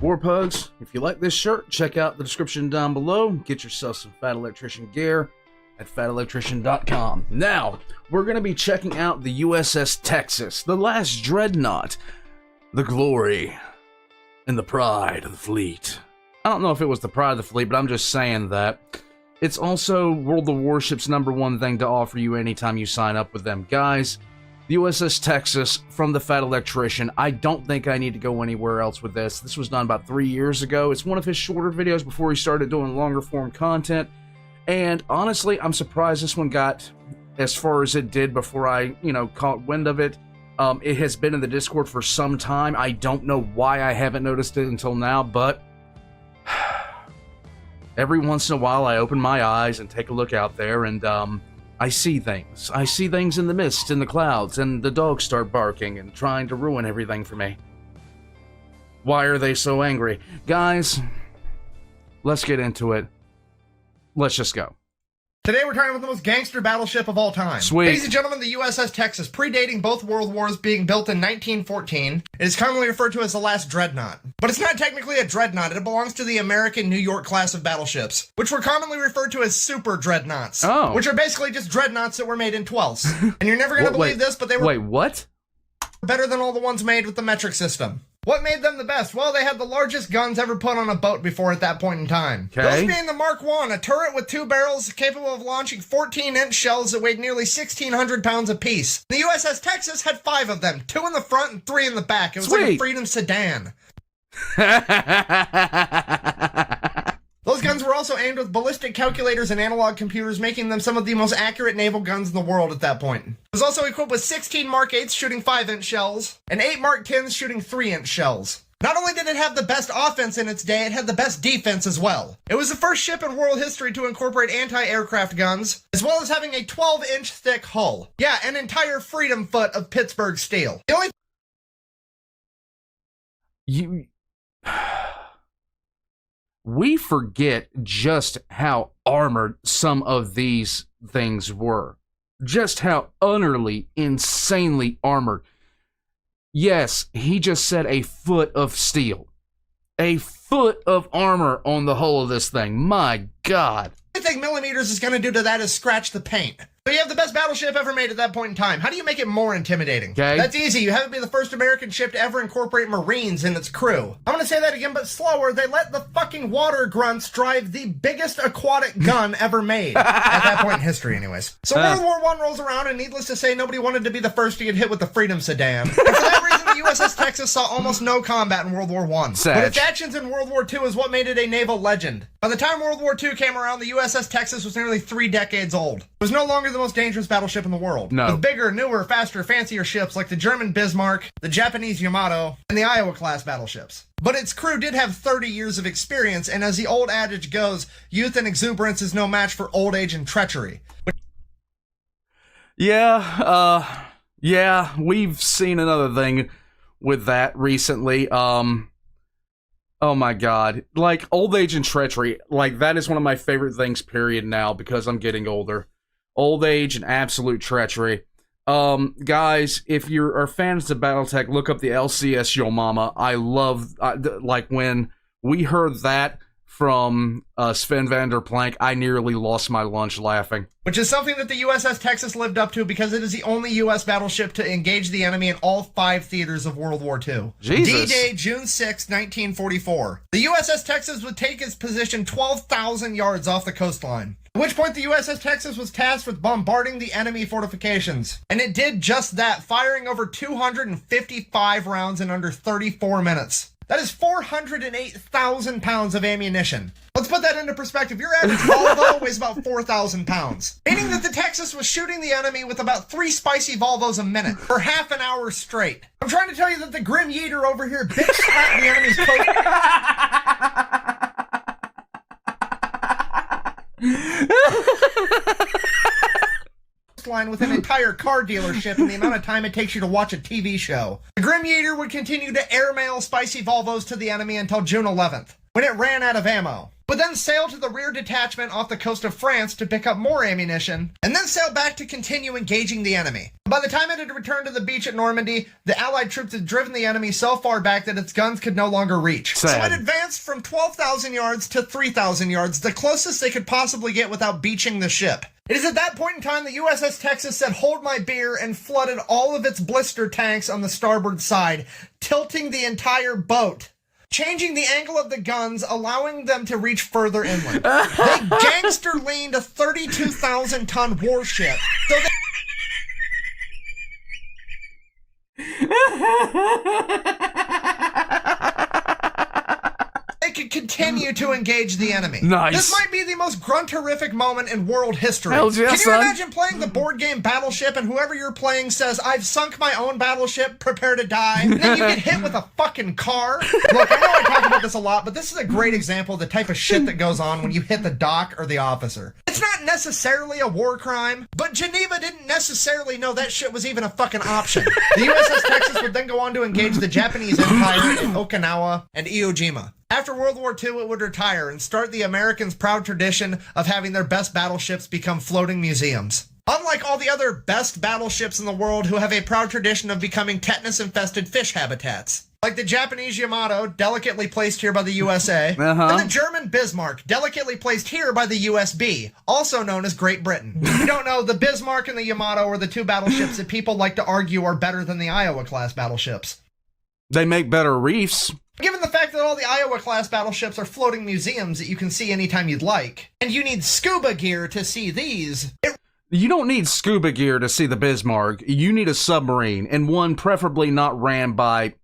War Pugs, if you like this shirt, check out the description down below. Get yourself some Fat Electrician gear at fatelectrician.com. Now, we're going to be checking out the USS Texas, the last dreadnought, the glory and the pride of the fleet. I don't know if it was the pride of the fleet, but I'm just saying that. It's also World of Warship's #1 thing to offer you anytime you sign up with them. Guys, the USS Texas from the Fat Electrician. I don't think I need to go anywhere else with this. This was done about 3 years ago. It's one of his shorter videos before he started doing longer form content. And honestly, I'm surprised this one got as far as it did before I, caught wind of it. It has been in the Discord for some time. I don't know why I haven't noticed it until now, but every once in a while I open my eyes and take a look out there, and I see things. I see things in the mist, in the clouds, and the dogs start barking and trying to ruin everything for me. Why are they so angry? Guys, let's get into it. Let's just go. Today we're talking about the most gangster battleship of all time. Sweet. Ladies and gentlemen, the USS Texas, predating both world wars, being built in 1914. It is commonly referred to as the last dreadnought. But it's not technically a dreadnought. It belongs to the American New York class of battleships, which were commonly referred to as super dreadnoughts. Oh. Which are basically just dreadnoughts that were made in 12s. And you're never going to believe this, but they were Wait, what? better than all the ones made with the metric system. What made them the best? Well, they had the largest guns ever put on a boat before at that point in time. Okay. Those being the Mark I, a turret with 2 barrels capable of launching 14-inch shells that weighed nearly 1,600 pounds apiece. The USS Texas had 5 of them, 2 in the front and 3 in the back. It was like a Freedom sedan. Those guns were also aimed with ballistic calculators and analog computers, making them some of the most accurate naval guns in the world at that point. It was also equipped with 16 Mark 8s shooting 5-inch shells, and 8 Mark 10s shooting 3-inch shells. Not only did it have the best offense in its day, it had the best defense as well. It was the first ship in world history to incorporate anti-aircraft guns, as well as having a 12-inch thick hull. Yeah, an entire Freedom Foot of Pittsburgh steel. The only We forget just how armored some of these things were. Just how utterly, insanely armored. Yes, he just said a foot of steel. A foot of armor on the hull of this thing. My God. thing millimeters is going to do to that is scratch the paint. So you have the best battleship ever made at that point in time. How do you make it more intimidating? Okay. That's easy. You have it be the first American ship to ever incorporate Marines in its crew. I'm going to say that again, but slower. They let the fucking water grunts drive the biggest aquatic gun ever made. At that point in history, anyways. So World War I rolls around, and needless to say, nobody wanted to be the first to get hit with the Freedom sedan. And for that reason, the USS Texas saw almost no combat in World War I. But its actions in World War II is what made it a naval legend. By the time World War II came around, the USS Texas was nearly 3 decades old. It was no longer the most dangerous battleship in the world. No. With bigger, newer, faster, fancier ships like the German Bismarck, the Japanese Yamato, and the Iowa-class battleships. But its crew did have 30 years of experience, and as the old adage goes, youth and exuberance is no match for old age and treachery. Yeah, we've seen another thing with that recently. Oh my God, like old age and treachery, like that is one of my favorite things, period, now, because I'm getting older. Old age and absolute treachery. Guys, if you are fans of Battletech, look up the LCS Yo Mama. I love, like when we heard that from Sven Vanderplank, I nearly lost my lunch laughing. Which is something that the USS Texas lived up to because it is the only U.S. battleship to engage the enemy in all 5 theaters of World War II. Jesus. D-Day, June 6, 1944. The USS Texas would take its position 12,000 yards off the coastline. At which point the USS Texas was tasked with bombarding the enemy fortifications. And it did just that, firing over 255 rounds in under 34 minutes. That is 408,000 pounds of ammunition. Let's put that into perspective. Your average Volvo weighs about 4,000 pounds. Meaning that the Texas was shooting the enemy with about 3 spicy Volvos a minute for half an hour straight. I'm trying to tell you that the Grim Yeater over here bitch slapped the enemy's line with an entire car dealership in the amount of time it takes you to watch a TV show. The Grim Yeater would continue to airmail spicy Volvos to the enemy until June 11th, when it ran out of ammo. would then sail to the rear detachment off the coast of France to pick up more ammunition, and then sail back to continue engaging the enemy. By the time it had returned to the beach at Normandy, the Allied troops had driven the enemy so far back that its guns could no longer reach. Sad. So it advanced from 12,000 yards to 3,000 yards, the closest they could possibly get without beaching the ship. It is at that point in time the USS Texas said, "Hold my beer," and flooded all of its blister tanks on the starboard side, tilting the entire boat, changing the angle of the guns, allowing them to reach further inland. They gangster leaned a 32,000-ton warship so they could continue to engage the enemy. Nice. This might be the most grunterific moment in world history. Hell yeah, Can you son. imagine playing the board game Battleship and whoever you're playing says, "I've sunk my own battleship, prepare to die," and then you get hit with a fucking car? Look, I know I talk about this a lot, but this is a great example of the type of shit that goes on when you hit the dock or the officer. It's not necessarily a war crime, but Geneva didn't necessarily know that shit was even a fucking option. The USS Texas would then go on to engage the Japanese Empire in Okinawa and Iwo Jima. After World War II, it would retire and start the Americans' proud tradition of having their best battleships become floating museums. Unlike all the other best battleships in the world who have a proud tradition of becoming tetanus-infested fish habitats. Like the Japanese Yamato, delicately placed here by the USA, and the German Bismarck, delicately placed here by the USB, also known as Great Britain. If you don't know, the Bismarck and the Yamato are the two battleships that people like to argue are better than the Iowa-class battleships. They make better reefs. Given the fact that all the Iowa-class battleships are floating museums that you can see anytime you'd like, and you need scuba gear to see these, You don't need scuba gear to see the Bismarck. You need a submarine, and one preferably not ran by...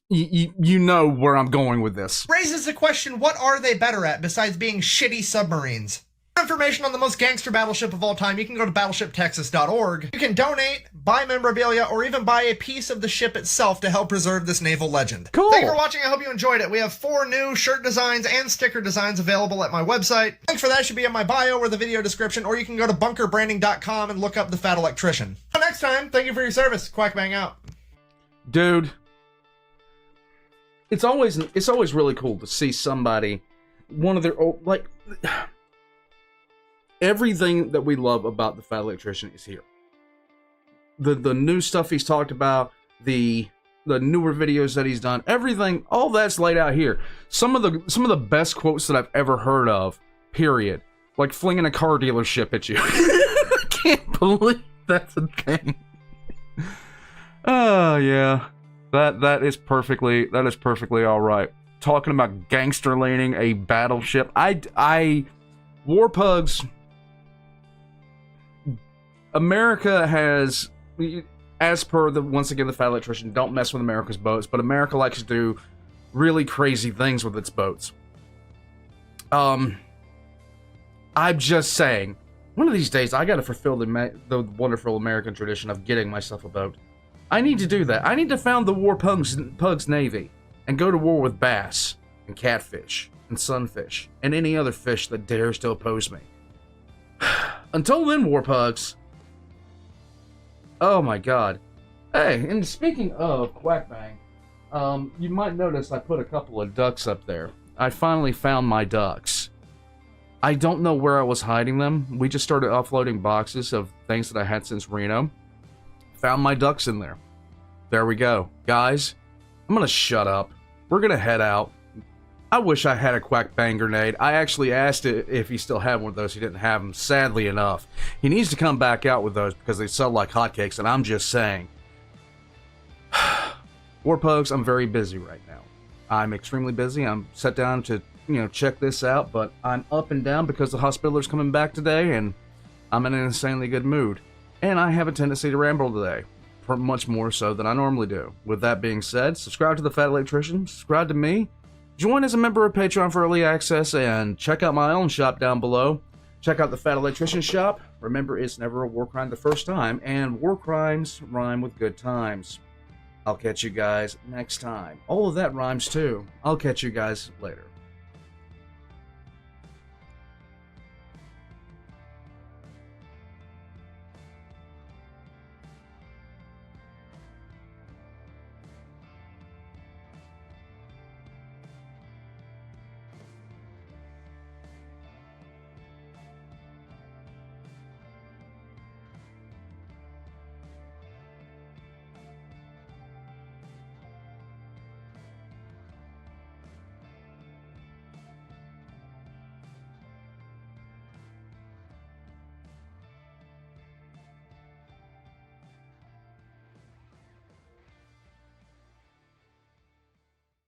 You know where I'm going with this. Raises the question, what are they better at besides being shitty submarines? For information on the most gangster battleship of all time, you can go to battleshiptexas.org. You can donate, buy memorabilia, or even buy a piece of the ship itself to help preserve this naval legend. Cool. Thank you for watching. I hope you enjoyed it. We have 4 new shirt designs and sticker designs available at my website. Link for that should be in my bio or the video description, or you can go to bunkerbranding.com and look up the Fat Electrician. Until next time, thank you for your service. Quack bang out. Dude, it's always really cool to see somebody, one of their old, like... Everything that we love about the Fat Electrician is here. The new stuff he's talked about, the newer videos that he's done, everything, all that's laid out here. Some of the best quotes that I've ever heard of, period. Like flinging a car dealership at you. I can't believe that's a thing. Oh yeah. That is perfectly alright. Talking about gangster laning a battleship. Warpugs, America has, as per once again the Fat Electrician, don't mess with America's boats, but America likes to do really crazy things with its boats. I'm just saying, one of these days I gotta fulfill the wonderful American tradition of getting myself a boat. I need to do that. I need to found the Warpugs Navy and go to war with bass and catfish and sunfish and any other fish that dares to oppose me. Until then, Warpugs. Oh my god. Hey, and speaking of Quack Bang, you might notice I put a couple of ducks up there. I finally found my ducks. I don't know where I was hiding them. We just started offloading boxes of things that I had since Reno. Found my ducks in there. There we go. Guys, I'm gonna shut up. We're gonna head out. I wish I had a Quack Bang grenade. I actually asked it if he still had one of those. He didn't have them, sadly enough. He needs to come back out with those because they sell like hotcakes, and I'm just saying. Warpugs, I'm very busy right now. I'm extremely busy. I'm set down to, check this out, but I'm up and down because the Hospitaler's coming back today, and I'm in an insanely good mood. And I have a tendency to ramble today, much more so than I normally do. With that being said, subscribe to the Fat Electrician, subscribe to me, join as a member of Patreon for early access, and check out my own shop down below. Check out the Fat Electrician shop. Remember, it's never a war crime the first time, and war crimes rhyme with good times. I'll catch you guys next time. All of that rhymes too. I'll catch you guys later.